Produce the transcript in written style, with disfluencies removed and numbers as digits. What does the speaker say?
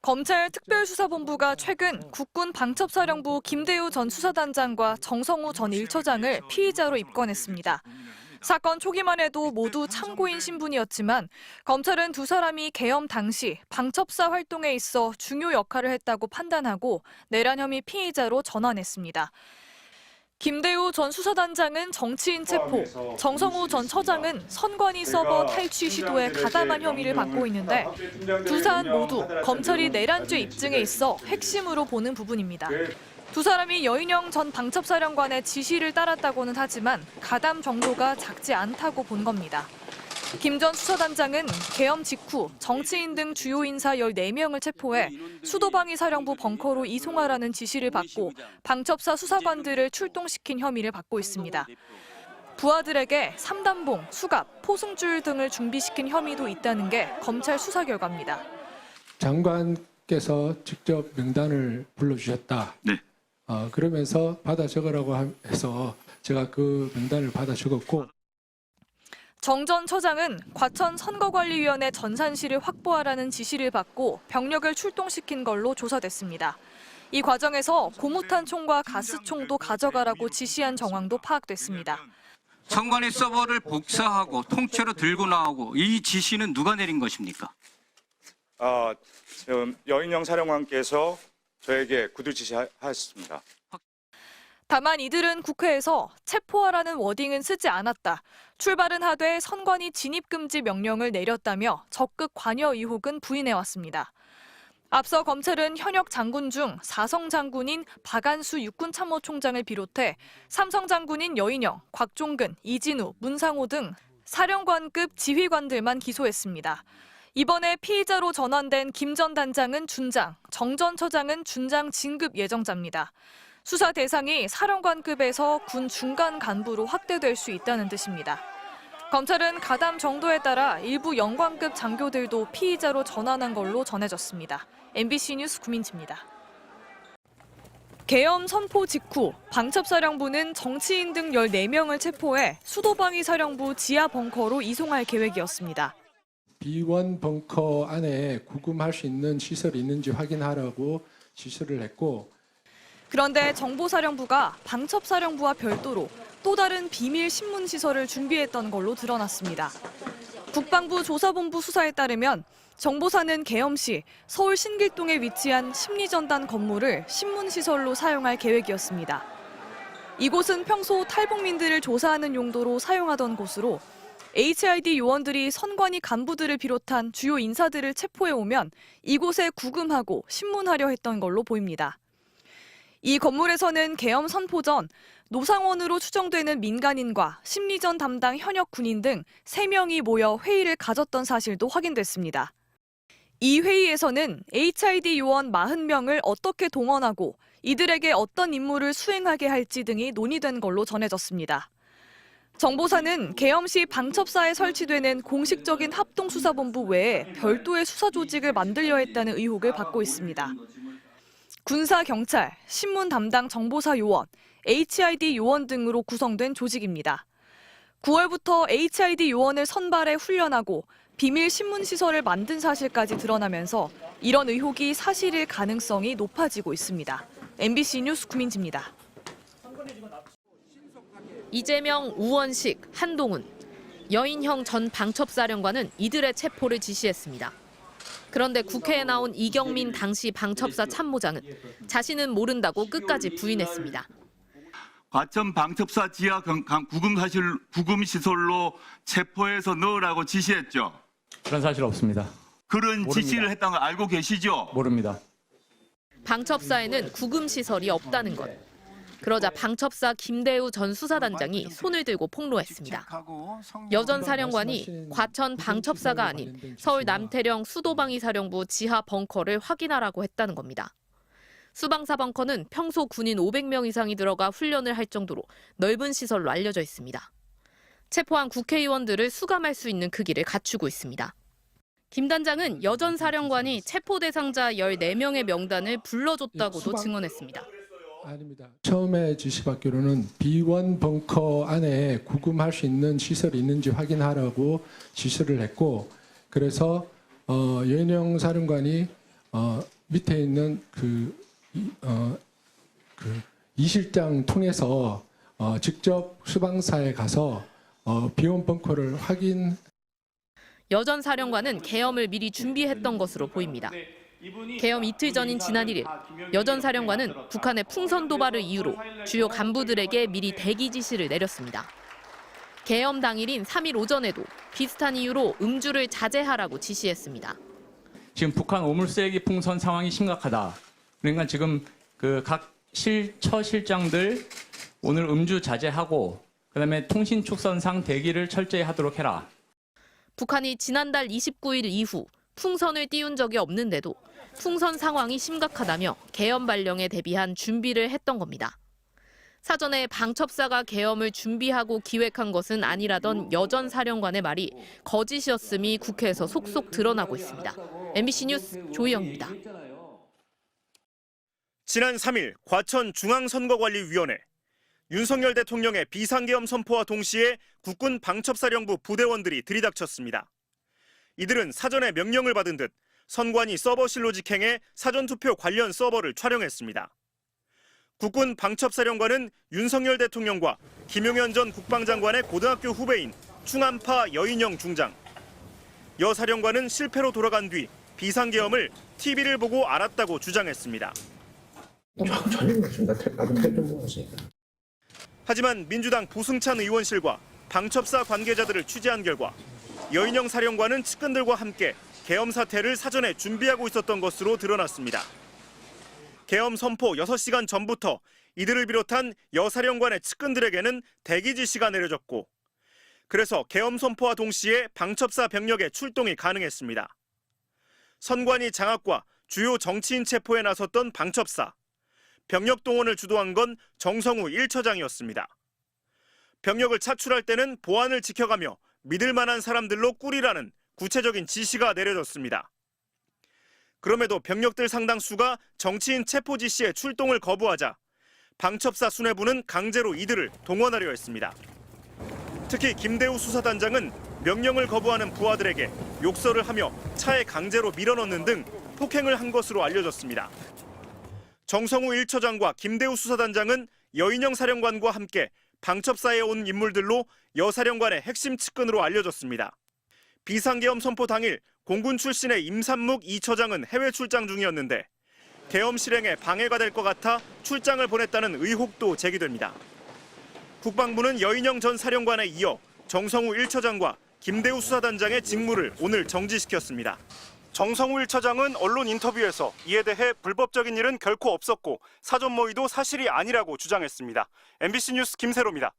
검찰 특별수사본부가 최근 국군 방첩사령부 김대우 전 수사단장과 정성우 전 1처장을 피의자로 입건했습니다. 사건 초기만 해도 모두 참고인 신분이었지만 검찰은 두 사람이 계엄 당시 방첩사 활동에 있어 중요 역할을 했다고 판단하고 내란 혐의 피의자로 전환했습니다. 김대우 전 수사단장은 정치인 체포, 정성우 전 처장은 선관위 서버 탈취 시도에 가담한 혐의를 받고 있는데 두 사안 모두 검찰이 내란죄 입증에 있어 핵심으로 보는 부분입니다. 두 사람이 여인영 전 방첩사령관의 지시를 따랐다고는 하지만 가담 정도가 작지 않다고 본 겁니다. 김 전 수사단장은 계엄 직후 정치인 등 주요 인사 14명을 체포해 수도방위 사령부 벙커로 이송하라는 지시를 받고 방첩사 수사관들을 출동시킨 혐의를 받고 있습니다. 부하들에게 삼단봉, 수갑, 포승줄 등을 준비시킨 혐의도 있다는 게 검찰 수사 결과입니다. 장관께서 직접 명단을 불러주셨다. 네. 그러면서 받아 적으라고 해서 제가 그 명단을 받아 적었고 정 전 처장은 과천 선거관리위원회 전산실을 확보하라는 지시를 받고 병력을 출동시킨 걸로 조사됐습니다. 이 과정에서 고무탄 총과 가스총도 가져가라고 지시한 정황도 파악됐습니다. 선관위 서버를 복사하고 통째로 들고 나오고 이 지시는 누가 내린 것입니까? 지금 여인영 사령관께서 저에게 구두 지시하셨습니다. 다만 이들은 국회에서 체포하라는 워딩은 쓰지 않았다. 출발은 하되 선관위 진입금지 명령을 내렸다며 적극 관여 의혹은 부인해왔습니다. 앞서 검찰은 현역 장군 중 사성 장군인 박안수 육군참모총장을 비롯해 삼성 장군인 여인영, 곽종근, 이진우, 문상호 등 사령관급 지휘관들만 기소했습니다. 이번에 피의자로 전환된 김 전 단장은 준장, 정 전 처장은 준장 진급 예정자입니다. 수사 대상이 사령관급에서 군 중간 간부로 확대될 수 있다는 뜻입니다. 검찰은 가담 정도에 따라 일부 영관급 장교들도 피의자로 전환한 걸로 전해졌습니다. MBC 뉴스 구민지입니다. 계엄 선포 직후 방첩사령부는 정치인 등 14명을 체포해 수도방위 사령부 지하 벙커로 이송할 계획이었습니다. B1 벙커 안에 구금할 수 있는 시설이 있는지 확인하라고 지시를 했고 그런데 정보사령부가 방첩사령부와 별도로 또 다른 비밀 신문시설을 준비했던 걸로 드러났습니다. 국방부 조사본부 수사에 따르면 정보사는 계엄 시 서울 신길동에 위치한 심리전단 건물을 신문시설로 사용할 계획이었습니다. 이곳은 평소 탈북민들을 조사하는 용도로 사용하던 곳으로 HID 요원들이 선관위 간부들을 비롯한 주요 인사들을 체포해 오면 이곳에 구금하고 신문하려 했던 걸로 보입니다. 이 건물에서는 계엄 선포 전 노상원으로 추정되는 민간인과 심리전 담당 현역 군인 등 3명이 모여 회의를 가졌던 사실도 확인됐습니다. 이 회의에서는 HID 요원 40명을 어떻게 동원하고 이들에게 어떤 임무를 수행하게 할지 등이 논의된 걸로 전해졌습니다. 정보사는 계엄 시 방첩사에 설치되는 공식적인 합동수사본부 외에 별도의 수사 조직을 만들려 했다는 의혹을 받고 있습니다. 군사, 경찰, 신문 담당 정보사 요원, HID 요원 등으로 구성된 조직입니다. 9월부터 HID 요원을 선발해 훈련하고 비밀 신문시설을 만든 사실까지 드러나면서 이런 의혹이 사실일 가능성이 높아지고 있습니다. MBC 뉴스 구민지입니다. 이재명, 우원식, 한동훈, 여인형 전 방첩사령관은 이들의 체포를 지시했습니다. 그런데 국회에 나온 이경민 당시 방첩사 참모장은 자신은 모른다고 끝까지 부인했습니다. 과천 방첩사 지하 구금시설로 체포해서 넣으라고 지시했죠? 그런 사실 없습니다. 그런 모릅니다. 지시를 했다는 걸 알고 계시죠? 모릅니다. 방첩사에는 구금시설이 없다는 것. 그러자 방첩사 김대우 전 수사단장이 손을 들고 폭로했습니다. 여 전 사령관이 과천 방첩사가 아닌 서울 남태령 수도방위 사령부 지하 벙커를 확인하라고 했다는 겁니다. 수방사 벙커는 평소 군인 500명 이상이 들어가 훈련을 할 정도로 넓은 시설로 알려져 있습니다. 체포한 국회의원들을 수감할 수 있는 크기를 갖추고 있습니다. 김 단장은 여 전 사령관이 체포 대상자 14명의 명단을 불러줬다고도 증언했습니다. 아닙니다. 처음에 지시받기로는 B1 벙커 안에 구금할 수 있는 시설이 있는지 확인하라고 지시를 했고 그래서 여인영 사령관이 밑에 있는 이 실장 통해서 직접 수방사에 가서 비원 벙커를 확인. 여 전 사령관은 계엄을 미리 준비했던 것으로 보입니다. 계엄 이틀 전인 지난 1일, 여 전 사령관은 북한의 풍선 도발을 이유로 주요 간부들에게 미리 대기 지시를 내렸습니다. 계엄 당일인 3일 오전에도 비슷한 이유로 음주를 자제하라고 지시했습니다. 지금 북한 오물세기 풍선 상황이 심각하다. 그러니까 지금 각 처실장들 오늘 음주 자제하고 그다음에 통신 축선상 대기를 철저히 하도록 해라. 북한이 지난달 29일 이후 풍선을 띄운 적이 없는데도 풍선 상황이 심각하다며 계엄 발령에 대비한 준비를 했던 겁니다. 사전에 방첩사가 계엄을 준비하고 기획한 것은 아니라던 여 전 사령관의 말이 거짓이었음이 국회에서 속속 드러나고 있습니다. MBC 뉴스 조희영입니다. 지난 3일 과천중앙선거관리위원회. 윤석열 대통령의 비상계엄 선포와 동시에 국군 방첩사령부 부대원들이 들이닥쳤습니다. 이들은 사전에 명령을 받은 듯 선관위 서버실로 직행해 사전투표 관련 서버를 촬영했습니다. 국군 방첩사령관은 윤석열 대통령과 김용현 전 국방장관의 고등학교 후배인 충암파 여인영 중장. 여 사령관은 실패로 돌아간 뒤 비상계엄을 TV를 보고 알았다고 주장했습니다. 하지만 민주당 부승찬 의원실과 방첩사 관계자들을 취재한 결과 여인영 사령관은 측근들과 함께 계엄 사태를 사전에 준비하고 있었던 것으로 드러났습니다. 계엄 선포 6시간 전부터 이들을 비롯한 여 사령관의 측근들에게는 대기 지시가 내려졌고 그래서 계엄 선포와 동시에 방첩사 병력의 출동이 가능했습니다. 선관위 장악과 주요 정치인 체포에 나섰던 방첩사. 병력 동원을 주도한 건 정성우 1처장이었습니다. 병력을 차출할 때는 보안을 지켜가며 믿을 만한 사람들로 꾸리라는 구체적인 지시가 내려졌습니다. 그럼에도 병력들 상당수가 정치인 체포 지시에 출동을 거부하자 방첩사 수뇌부는 강제로 이들을 동원하려 했습니다. 특히 김대우 수사단장은 명령을 거부하는 부하들에게 욕설을 하며 차에 강제로 밀어넣는 등 폭행을 한 것으로 알려졌습니다. 정성우 1처장과 김대우 수사단장은 여인영 사령관과 함께 방첩사에 온 인물들로 여 사령관의 핵심 측근으로 알려졌습니다. 비상계엄 선포 당일 공군 출신의 임산묵 2처장은 해외 출장 중이었는데 계엄 실행에 방해가 될 것 같아 출장을 보냈다는 의혹도 제기됩니다. 국방부는 여인영 전 사령관에 이어 정성우 1처장과 김대우 수사단장의 직무를 오늘 정지시켰습니다. 정성우 1처장은 언론 인터뷰에서 이에 대해 불법적인 일은 결코 없었고 사전 모의도 사실이 아니라고 주장했습니다. MBC 뉴스 김세로입니다.